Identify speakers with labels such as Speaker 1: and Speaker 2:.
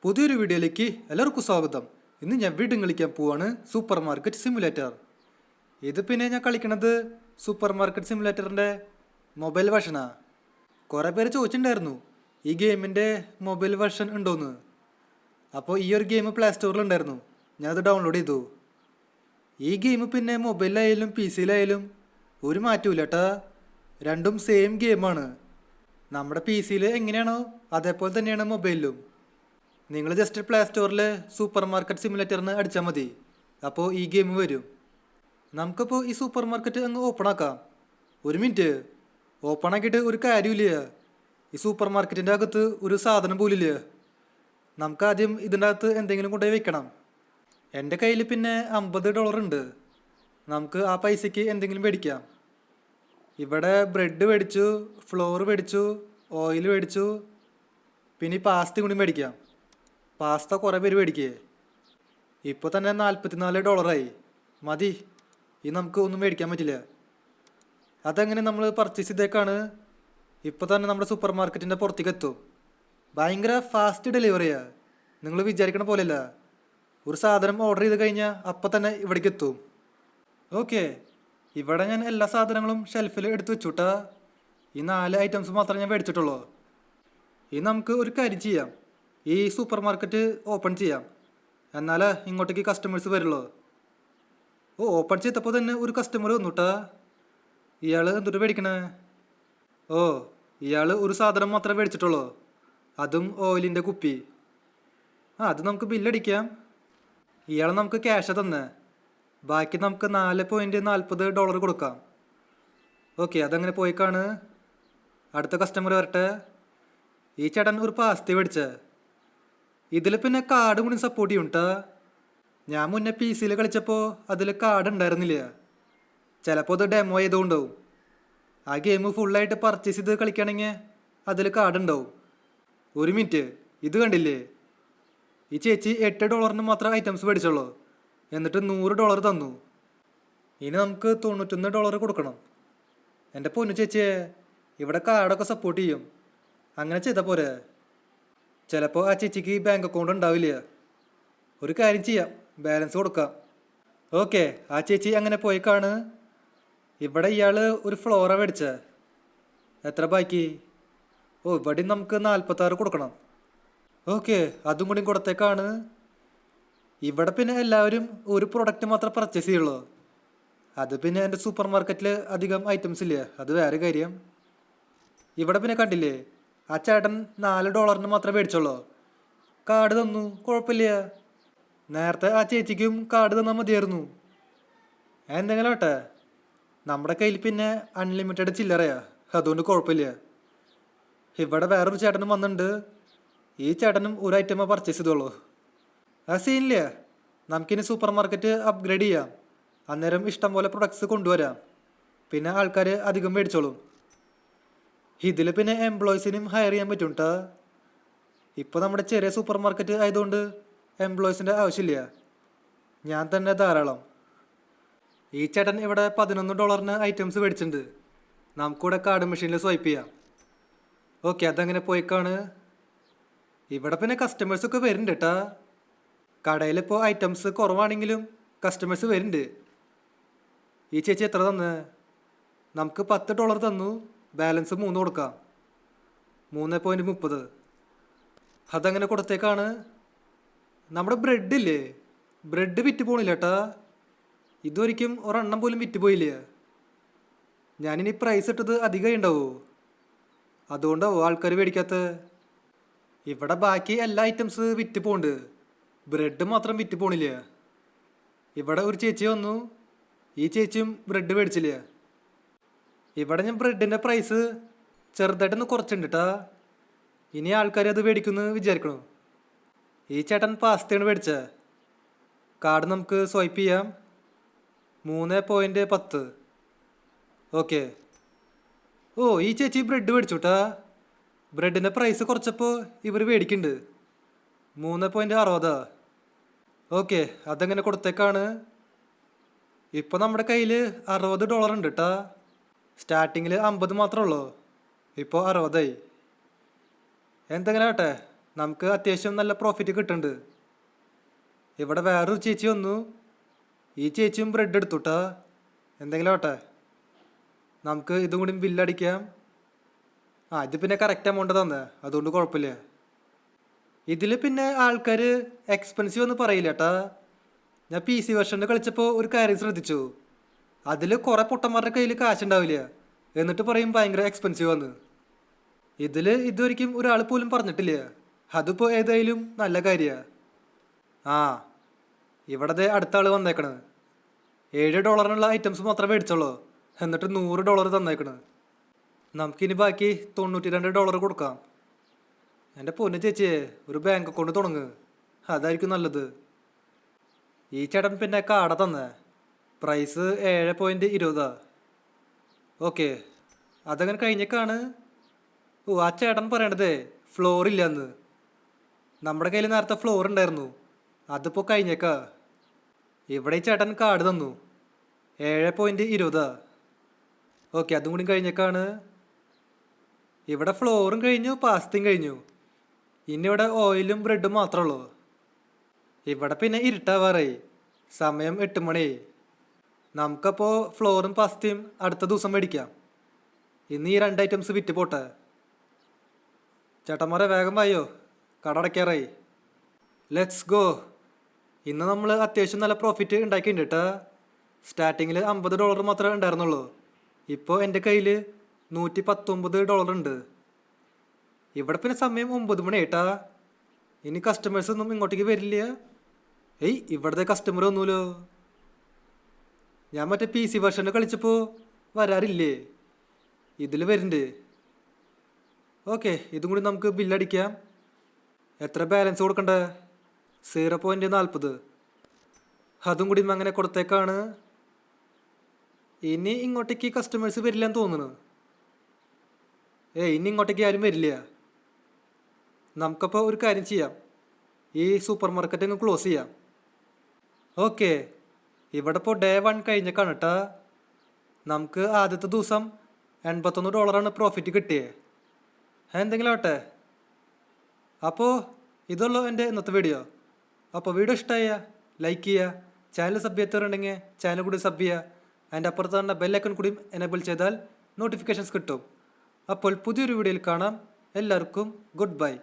Speaker 1: പുതിയൊരു വീഡിയോയിലേക്ക് എല്ലാവർക്കും സ്വാഗതം. ഇന്ന് ഞാൻ വീണ്ടും കളിക്കാൻ പോവാണ് സൂപ്പർ മാർക്കറ്റ് സിമുലേറ്റർ. ഇത് പിന്നെ ഞാൻ കളിക്കണത് സൂപ്പർ മാർക്കറ്റ് സിമുലേറ്ററിൻ്റെ മൊബൈൽ വെർഷനാണ്. കുറേ പേര് ചോദിച്ചിട്ടുണ്ടായിരുന്നു ഈ ഗെയിമിൻ്റെ മൊബൈൽ വെർഷൻ ഉണ്ടോയെന്ന്. അപ്പോൾ ഈ ഒരു ഗെയിം പ്ലേ സ്റ്റോറിലുണ്ടായിരുന്നു, ഞാനത് ഡൗൺലോഡ് ചെയ്തു. ഈ ഗെയിം പിന്നെ മൊബൈലിലായാലും പി സിയിലായാലും ഒരു മാറ്റമില്ല കേട്ടാ, രണ്ടും സെയിം ഗെയിമാണ്. നമ്മുടെ പി സിയിൽ എങ്ങനെയാണോ അതേപോലെ തന്നെയാണ് മൊബൈലിലും. നിങ്ങൾ ജസ്റ്റ് പ്ലേ സ്റ്റോറിൽ സൂപ്പർ മാർക്കറ്റ് സിമുലേറ്ററിന് അടിച്ചാൽ മതി, അപ്പോൾ ഈ ഗെയിം വരും. നമുക്കിപ്പോൾ ഈ സൂപ്പർ മാർക്കറ്റ് അങ്ങ് ഓപ്പൺ ആക്കാം. ഒരു മിനിറ്റ്, ഓപ്പൺ ആക്കിയിട്ട് ഒരു കാര്യമില്ല. ഈ സൂപ്പർ മാർക്കറ്റിൻ്റെ അകത്ത് ഒരു സാധനം പോലില്ല. നമുക്കാദ്യം ഇതിൻ്റെ അകത്ത് എന്തെങ്കിലും കൊണ്ടുപോയി വെക്കണം. എൻ്റെ കയ്യിൽ പിന്നെ $50 ഉണ്ട്. നമുക്ക് ആ പൈസയ്ക്ക് എന്തെങ്കിലും മേടിക്കാം. ഇവിടെ ബ്രെഡ് മേടിച്ചു, ഫ്ലോർ മേടിച്ചു, ഓയിൽ മേടിച്ചു, പിന്നെ ഈ പാസ്ത കൂടി മേടിക്കാം. പാസ്ത കുറേ പേര് മേടിക്കേ. ഇപ്പോൾ തന്നെ $44 മതി. ഈ നമുക്ക് ഒന്നും മേടിക്കാൻ പറ്റില്ല. അതെങ്ങനെ നമ്മൾ പർച്ചേസ് ചെയ്തേക്കാണ്. ഇപ്പോൾ തന്നെ നമ്മുടെ സൂപ്പർ മാർക്കറ്റിൻ്റെ പുറത്തേക്ക് എത്തും. ഭയങ്കര ഫാസ്റ്റ് ഡെലിവറിയാണ്, നിങ്ങൾ വിചാരിക്കണ പോലെയല്ല. ഒരു സാധനം ഓർഡർ ചെയ്ത് കഴിഞ്ഞാൽ അപ്പം തന്നെ ഇവിടേക്ക് എത്തും. ഓക്കെ, ഇവിടെ ഞാൻ എല്ലാ സാധനങ്ങളും ഷെൽഫിൽ എടുത്ത് വെച്ചുട്ടാ. ഈ 4 ഐറ്റംസ് മാത്രമേ ഞാൻ മേടിച്ചിട്ടുള്ളൂ. ഇനി നമുക്ക് ഒരു കാര്യം ചെയ്യാം, ഈ സൂപ്പർ മാർക്കറ്റ് ഓപ്പൺ ചെയ്യാം, എന്നാലേ ഇങ്ങോട്ടേക്ക് കസ്റ്റമേഴ്സ് വരുള്ളൂ. ഓപ്പൺ ചെയ്തപ്പോൾ തന്നെ ഒരു കസ്റ്റമർ വന്നുട്ടാ. ഇയാൾ എന്തൊട്ട് മേടിക്കണേ? ഇയാൾ ഒരു സാധനം മാത്രമേ മേടിച്ചിട്ടുള്ളൂ, അതും ഓയിലിൻ്റെ കുപ്പി. അത് നമുക്ക് ബില്ലടിക്കാം. ഇയാൾ നമുക്ക് ക്യാഷ് തന്നെ, ബാക്കി നമുക്ക് $4.40 കൊടുക്കാം. ഓക്കെ, അതങ്ങനെ പോയിക്കാണ്. അടുത്ത കസ്റ്റമർ വരട്ടെ. ഈ ചേട്ടൻ ഒരു പാസ്ത മേടിച്ചേ. ഇതിൽ പിന്നെ കാർഡ് കൂടി സപ്പോർട്ട് ചെയ്യും കേട്ടോ. ഞാൻ മുന്നേ പി സിയിൽ കളിച്ചപ്പോൾ അതിൽ കാർഡ് ഉണ്ടായിരുന്നില്ല. ചിലപ്പോൾ അത് ഡെമോ ചെയ്തുകൊണ്ടാവും. ആ ഗെയിം ഫുള്ളായിട്ട് പർച്ചേസ് ചെയ്ത് കളിക്കുകയാണെങ്കിൽ അതിൽ കാർഡ് ഉണ്ടാവും. ഒരു മിനിറ്റ്, ഇത് കണ്ടില്ലേ? ഈ ചേച്ചി $8 മാത്രം ഐറ്റംസ് മേടിച്ചുള്ളൂ, എന്നിട്ട് $100 തന്നു. ഇനി നമുക്ക് $91 കൊടുക്കണം. എൻ്റെ പൊന്നു ചേച്ചിയെ, ഇവിടെ കാർഡൊക്കെ സപ്പോർട്ട് ചെയ്യും, അങ്ങനെ ചെയ്താൽ പോരെ? ചിലപ്പോൾ ആ ചേച്ചിക്ക് ബാങ്ക് അക്കൗണ്ട് ഉണ്ടാവില്ല. ഒരു കാര്യം ചെയ്യാം, ബാലൻസ് കൊടുക്കാം. ഓക്കെ, ആ ചേച്ചി അങ്ങനെ പോയിക്കാണ്. ഇവിടെ ഇയാൾ ഒരു ഫ്ലോറ മേടിച്ചേ. എത്ര ബാക്കി? ഇവിടെ നമുക്ക് 46 കൊടുക്കണം. ഓക്കെ, അതും കൂടി കൊടുത്തേക്കാണ്. ഇവിടെ പിന്നെ എല്ലാവരും ഒരു പ്രൊഡക്റ്റ് മാത്രമേ പർച്ചേസ് ചെയ്യുള്ളൂ. അത് പിന്നെ എൻ്റെ സൂപ്പർ മാർക്കറ്റിൽ അധികം ഐറ്റംസ് ഇല്ല, അത് വേറെ കാര്യം. ഇവിടെ പിന്നെ കണ്ടില്ലേ, ആ ചേട്ടൻ $4 മാത്രമേ മേടിച്ചുള്ളൂ. കാർഡ് തന്നു, കുഴപ്പമില്ല. നേരത്തെ ആ ചേച്ചിക്കും കാർഡ് തന്നാൽ മതിയായിരുന്നു. എന്തെങ്കിലും ആട്ടെ, നമ്മുടെ കയ്യിൽ പിന്നെ അൺലിമിറ്റഡ് ചില്ലറയാ, അതുകൊണ്ട് കുഴപ്പമില്ല. ഇവിടെ വേറൊരു ചേട്ടനും വന്നിട്ടുണ്ട്. ഈ ചേട്ടനും ഒരു ഐറ്റമേ പർച്ചേസ് ചെയ്തോളൂ. ആ സീനില്ല, നമുക്കിനി സൂപ്പർ മാർക്കറ്റ് അപ്ഗ്രേഡ് ചെയ്യാം. അന്നേരം ഇഷ്ടം പോലെ പ്രൊഡക്ട്സ് കൊണ്ടുവരാം, പിന്നെ ആൾക്കാർ അധികം മേടിച്ചോളും. ഇതിൽ പിന്നെ എംപ്ലോയീസിനും ഹയർ ചെയ്യാൻ പറ്റും കേട്ടോ. ഇപ്പോൾ നമ്മുടെ ചെറിയ സൂപ്പർ മാർക്കറ്റ് ആയതുകൊണ്ട് എംപ്ലോയീസിൻ്റെ ആവശ്യമില്ല, ഞാൻ തന്നെ ധാരാളം. ഈ ചേട്ടൻ ഇവിടെ $11 ഐറ്റംസ് മേടിച്ചിട്ടുണ്ട്. നമുക്കിവിടെ കാർഡ് മെഷീനിൽ സ്വൈപ്പ് ചെയ്യാം. ഓക്കെ, അതങ്ങനെ പോയിക്കാണ്. ഇവിടെ പിന്നെ കസ്റ്റമേഴ്സൊക്കെ വരുന്നുണ്ട് കേട്ടാ. കടയിലിപ്പോൾ ഐറ്റംസ് കുറവാണെങ്കിലും കസ്റ്റമേഴ്സ് വരുന്നുണ്ട്. ഈ ചേച്ചി എത്ര തന്ന്? നമുക്ക് $10 തന്നു, ബാലൻസ് 3 കൊടുക്കാം. 3.30 അതങ്ങനെ കൊടുത്തേക്കാണ്. നമ്മുടെ ബ്രെഡില്ലേ, ബ്രെഡ് വിറ്റ് പോണില്ല കേട്ടാ. ഇതൊരിക്കും ഒരെണ്ണം പോലും വിറ്റ് പോയില്ല. ഞാനിനി പ്രൈസ് ഇട്ടത് അധികമായി ഉണ്ടാവുമോ? അതുകൊണ്ടാവോ ആൾക്കാർ മേടിക്കാത്ത? ഇവിടെ ബാക്കി എല്ലാ ഐറ്റംസ് വിറ്റ് പോകുന്നുണ്ട്, ബ്രെഡ് മാത്രം വിറ്റ് പോണില്ല. ഇവിടെ ഒരു ചേച്ചി വന്നു, ഈ ചേച്ചിയും ബ്രെഡ് മേടിച്ചില്ല. ഇവിടെ ഞാൻ ബ്രെഡിൻ്റെ പ്രൈസ് ചെറുതായിട്ടൊന്ന് കുറച്ചിട്ടുണ്ട് കേട്ടാ. ഇനി ആൾക്കാർ അത് മേടിക്കുമെന്ന് വിചാരിക്കണു. ഈ ചേട്ടൻ പാസ്തയാണ് മേടിച്ചത്. കാർഡ് നമുക്ക് സ്വൈപ്പ് ചെയ്യാം. 3.10. ഓക്കെ. ഈ ചേച്ചി ബ്രെഡ് മേടിച്ചു കേട്ടാ. ബ്രെഡിൻ്റെ പ്രൈസ് കുറച്ചപ്പോൾ ഇവർ മേടിക്കുന്നുണ്ട്. 3.60. ഓക്കെ, അതങ്ങനെ കൊടുത്തേക്കാണ്. ഇപ്പോൾ നമ്മുടെ കയ്യിൽ $60 ഉണ്ട് കേട്ടാ. സ്റ്റാർട്ടിങ്ങിൽ 50 മാത്രമേ ഉള്ളൂ, ഇപ്പോൾ 60. എന്തെങ്കിലും ആട്ടെ, നമുക്ക് അത്യാവശ്യം നല്ല പ്രോഫിറ്റ് കിട്ടുന്നുണ്ട്. ഇവിടെ വേറൊരു ചേച്ചി വന്നു. ഈ ചേച്ചിയും ബ്രെഡ് എടുത്തുട്ടാ. എന്തെങ്കിലും ആട്ടെ, നമുക്ക് ഇതും കൂടി ബില്ലടിക്കാം. ഇത് പിന്നെ കറക്റ്റ് എമൗണ്ട് തന്നെ, അതുകൊണ്ട് കുഴപ്പമില്ല. ഇതിൽ പിന്നെ ആൾക്കാർ എക്സ്പെൻസീവ് ഒന്നും പറയില്ല കേട്ടാ. ഞാൻ PC വെർഷനിൽ കളിച്ചപ്പോൾ ഒരു കാര്യം ശ്രദ്ധിച്ചു. അതിൽ കുറേ പൊട്ടന്മാരുടെ കയ്യിൽ കാശുണ്ടാവില്ല, എന്നിട്ട് പറയും ഭയങ്കര എക്സ്പെൻസീവ് ആണ്. ഇതിൽ ഇതുവരെയ്ക്കും ഒരാൾ പോലും പറഞ്ഞിട്ടില്ല. അതിപ്പോൾ ഏതായാലും നല്ല കാര്യമാണ്. ഇവിടെ അടുത്ത ആൾ വന്നേക്കണ്. $7 ഐറ്റംസ് മാത്രമേ മേടിച്ചുള്ളൂ, എന്നിട്ട് $100 തന്നേക്കണ്. നമുക്കിനി ബാക്കി $92 കൊടുക്കാം. എൻ്റെ പൊന്നു ചേച്ചിയെ, ഒരു ബാങ്ക് അക്കൗണ്ട് തുടങ്ങുക, അതായിരിക്കും നല്ലത്. ഈ ചേട്ടൻ പിന്നെ കാട തന്നെ. പ്രൈസ് 7.20. ഓക്കെ, അതങ്ങനെ കഴിഞ്ഞേക്കാണ്. ആ ചേട്ടൻ പറയണതേ ഫ്ലോർ ഇല്ലയെന്ന്. നമ്മുടെ കയ്യിൽ നേരത്തെ ഫ്ലോർ ഉണ്ടായിരുന്നു, അതിപ്പോൾ കഴിഞ്ഞേക്കാ. ഇവിടെ ഈ ചേട്ടൻ കാർഡ് തന്നു, 7.20. ഓക്കെ, അതും കൂടി കഴിഞ്ഞേക്കാണ്. ഇവിടെ ഫ്ലോറും കഴിഞ്ഞു, പാസ്തയും കഴിഞ്ഞു. ഇനി ഇവിടെ ഓയിലും ബ്രെഡും മാത്രമേ ഉള്ളൂ. ഇവിടെ പിന്നെ ഇരുട്ടാവാറായി, സമയം 8 മണി. നമുക്കപ്പോൾ ഫ്ലോറും പാസ്തയും അടുത്ത ദിവസം മേടിക്കാം. ഇന്ന് ഈ 2 ഐറ്റംസ് വിറ്റ് പോട്ടെ. ചേട്ടന്മാരെ വേഗം വായോ, കട അടയ്ക്കാറായി. Let's go. ഇന്ന് നമ്മൾ അത്യാവശ്യം നല്ല പ്രോഫിറ്റ് ഉണ്ടാക്കിയിട്ടുണ്ട് കേട്ടാ. സ്റ്റാർട്ടിങ്ങിൽ $50 മാത്രമേ ഉണ്ടായിരുന്നുള്ളൂ. ഇപ്പോൾ എൻ്റെ കയ്യിൽ $119 ഉണ്ട്. ഇവിടെ പിന്നെ സമയം 9 മണി ആയിട്ടാ. ഇനി കസ്റ്റമേഴ്സ് ഒന്നും ഇങ്ങോട്ടേക്ക് വരില്ല. ഇവിടുത്തെ കസ്റ്റമർ ഒന്നുമല്ലോ. ഞാൻ മറ്റേ PC വെർഷനിൽ കളിച്ചപ്പോൾ വരാറില്ലേ, ഇതിൽ വരുന്നുണ്ട്. ഓക്കെ, ഇതും കൂടി നമുക്ക് ബില്ലടിക്കാം. എത്ര ബാലൻസ് കൊടുക്കണ്ടേ? 0.40. അതും കൂടി അങ്ങനെ കൊടുത്തേക്കാണ്. ഇനി ഇങ്ങോട്ടേക്ക് കസ്റ്റമേഴ്സ് വരില്ലെന്ന് തോന്നുന്നു. ഇനി ഇങ്ങോട്ടേക്ക് ആരും വരില്ല. നമുക്കപ്പോൾ ഒരു കാര്യം ചെയ്യാം, ഈ സൂപ്പർ മാർക്കറ്റ് അങ്ങ് ക്ലോസ് ചെയ്യാം. ഓക്കെ, ഇവിടെ ഇപ്പോൾ ഡേ 1 കഴിഞ്ഞേക്കാണ് കേട്ടാ. നമുക്ക് ആദ്യത്തെ ദിവസം $81 പ്രോഫിറ്റ് കിട്ടിയേ. എന്തെങ്കിലും ആട്ടെ. അപ്പോൾ ഇതുള്ളൂ എൻ്റെ ഇന്നത്തെ വീഡിയോ. അപ്പോൾ വീഡിയോ ഇഷ്ടമായ ലൈക്ക് ചെയ്യുക, ചാനൽ സബ് ചെയ്യാത്തവരുണ്ടെങ്കിൽ ചാനൽ കൂടി സബ് ചെയ്യുക. അതിൻ്റെ അപ്പുറത്ത് തന്നെ ബെല്ലൈക്കൺ കൂടി എനേബിൾ ചെയ്താൽ നോട്ടിഫിക്കേഷൻസ് കിട്ടും. അപ്പോൾ പുതിയൊരു വീഡിയോയിൽ കാണാം. എല്ലാവർക്കും ഗുഡ് ബൈ.